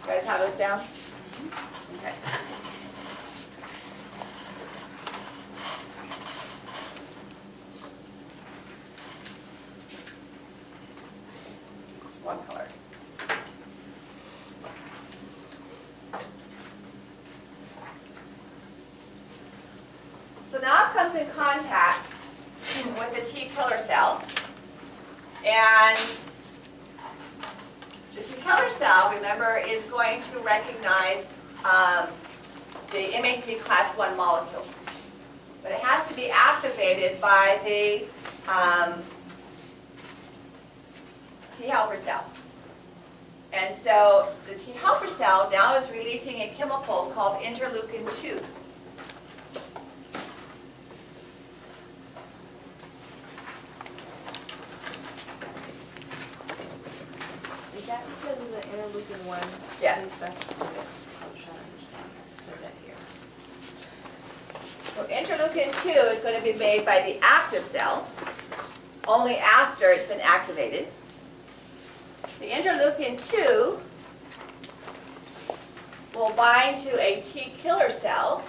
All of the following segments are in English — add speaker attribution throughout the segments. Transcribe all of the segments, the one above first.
Speaker 1: You guys have those down? Okay. One color. So now it comes in contact with the T killer cell. And the T killer cell, remember, is going to recognize the MHC class 1 molecule. But it has to be activated by the T helper cell. And so the T helper cell now is releasing a chemical called interleukin 2.
Speaker 2: Is that because of the interleukin 1?
Speaker 1: Yes.
Speaker 2: At least that's what I was trying to understand. It said that here.
Speaker 1: So interleukin 2 is going to be made by the active cell only after it's been activated. The interleukin 2 will bind to a T killer cell.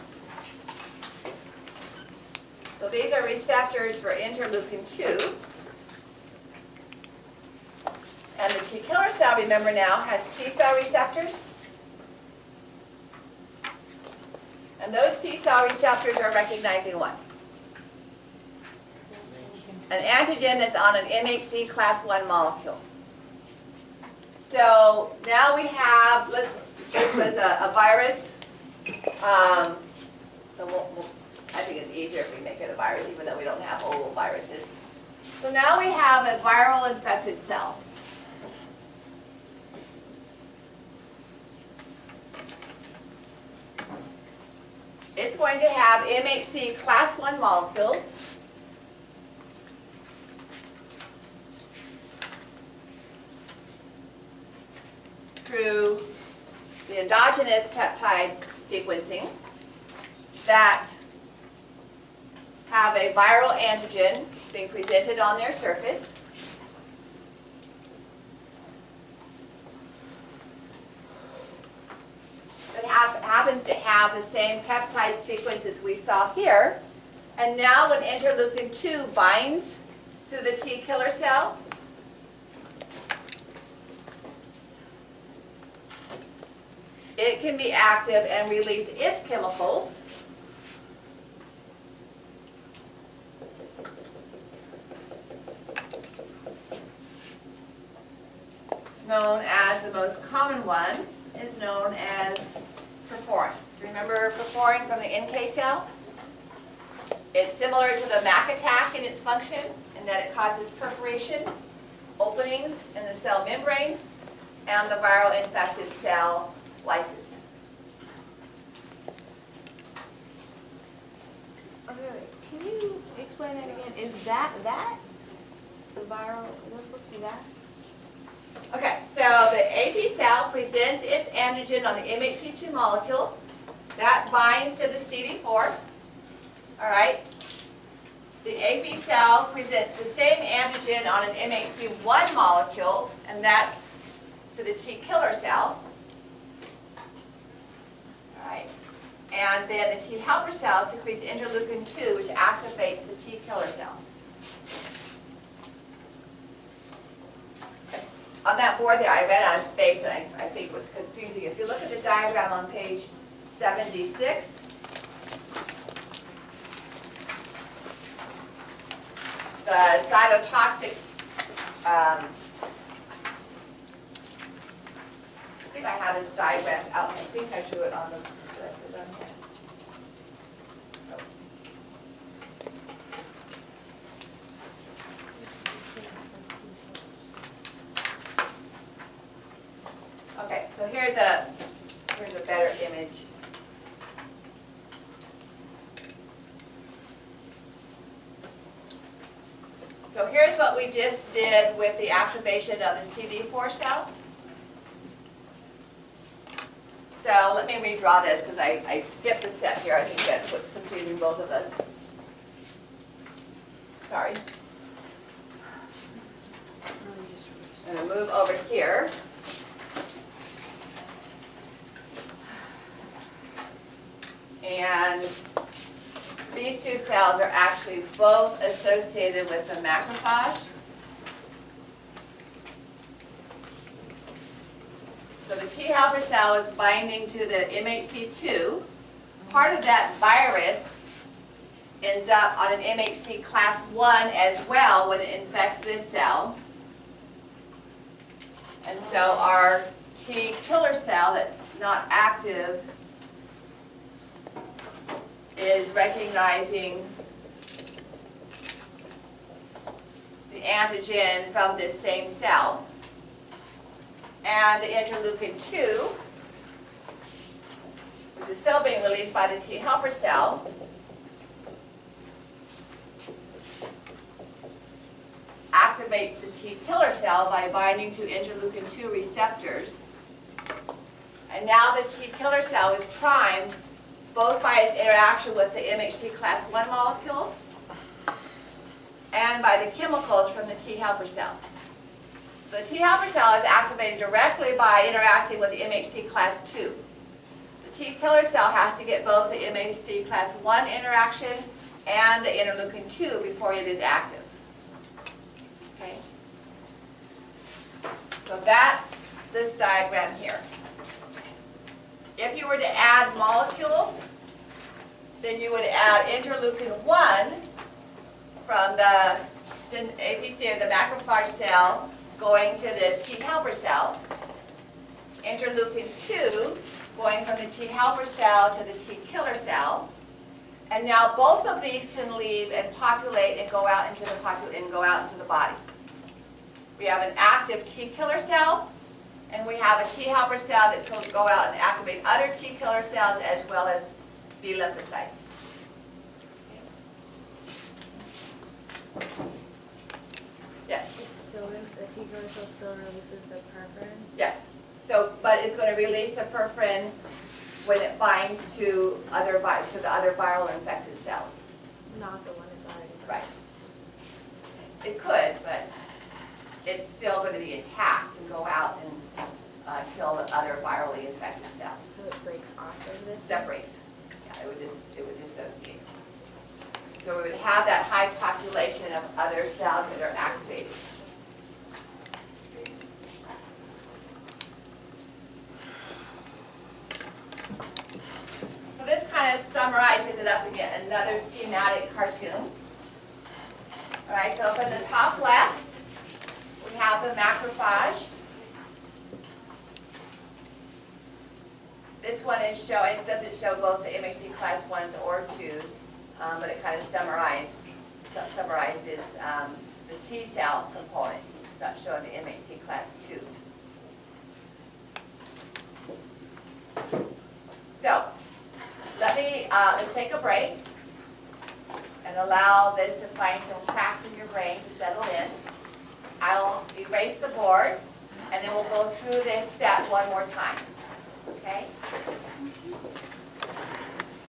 Speaker 1: So these are receptors for interleukin 2. And the T killer cell, remember now, has T cell receptors. And those T cell receptors are recognizing what? An antigen that's on an MHC class 1 molecule. So now we have, this was a virus. So I think it's easier if we make it a virus, even though we don't have oval viruses. So now we have a viral infected cell. It's going to have MHC class 1 molecules. Through the endogenous peptide sequencing that have a viral antigen being presented on their surface. It happens to have the same peptide sequence as we saw here. And now when interleukin 2 binds to the T killer cell, it can be active and release its chemicals. Known as, the most common one is known as perforin. Remember perforin from the NK cell? It's similar to the MAC attack in its function in that it causes perforation, openings in the cell membrane, and the viral infected cell lysis.
Speaker 2: Okay, can you explain that again? Is that? The viral, is that supposed to be that?
Speaker 1: Okay, so the AP cell presents its antigen on the MHC2 molecule. That binds to the CD4. All right. The AP cell presents the same antigen on an MHC1 molecule, and that's to the T killer cell. All right. And then the T helper cell secretes interleukin 2, which activates the T killer cell. On that board there, I ran out of space, and I think it was confusing. If you look at the diagram on page 76, the cytotoxic, I think I have this diagram out. I think I drew it on the. Okay, so here's a better image. So here's what we just did with the activation of the CD4 cell. So let me redraw this because I skipped a step here. I think that's what's confusing both of us. Sorry. I'm going to move over here. And these two cells are actually both associated with the macrophage. So the T helper cell is binding to the MHC2. Part of that virus ends up on an MHC class 1 as well when it infects this cell. And so our T killer cell that's not active is recognizing the antigen from this same cell. And the interleukin 2, which is still being released by the T helper cell, activates the T killer cell by binding to interleukin 2 receptors. And now the T killer cell is primed both by its interaction with the MHC class 1 molecule and by the chemicals from the T helper cell. So the T helper cell is activated directly by interacting with the MHC class 2. The T killer cell has to get both the MHC class 1 interaction and the interleukin 2 before it is active. Okay? So that's this diagram here. If you were to add molecules, then you would add interleukin 1 from the APC or the macrophage cell going to the T helper cell, interleukin 2 going from the T helper cell to the T killer cell, and now both of these can leave and populate and go out into the body. We have an active T killer cell, and we have a T helper cell that can go out and activate other T killer cells as well as B lymphocytes. Yes.
Speaker 2: The T killer cell still releases the perforin?
Speaker 1: Yes. So, but it's going to release the perforin when it binds to the other viral infected cells.
Speaker 2: Not the one that's already done.
Speaker 1: Right. It could, but it's still going to be attacked and go out and kill the other virally infected cells.
Speaker 2: So it breaks off of this?
Speaker 1: Separates. Yeah, it would dissociate. So we would have that high population of other cells that are activated. So this kind of summarizes it up in yet another schematic cartoon. All right, so from the top left, we have the macrophage. This one is showing, it doesn't show both the MHC class 1s or 2s, but it kind of summarizes the T cell component. It's not showing the MHC class 2. So, let's take a break and allow this to find some cracks in your brain to settle in. I'll erase the board, and then we'll go through this step one more time. Okay?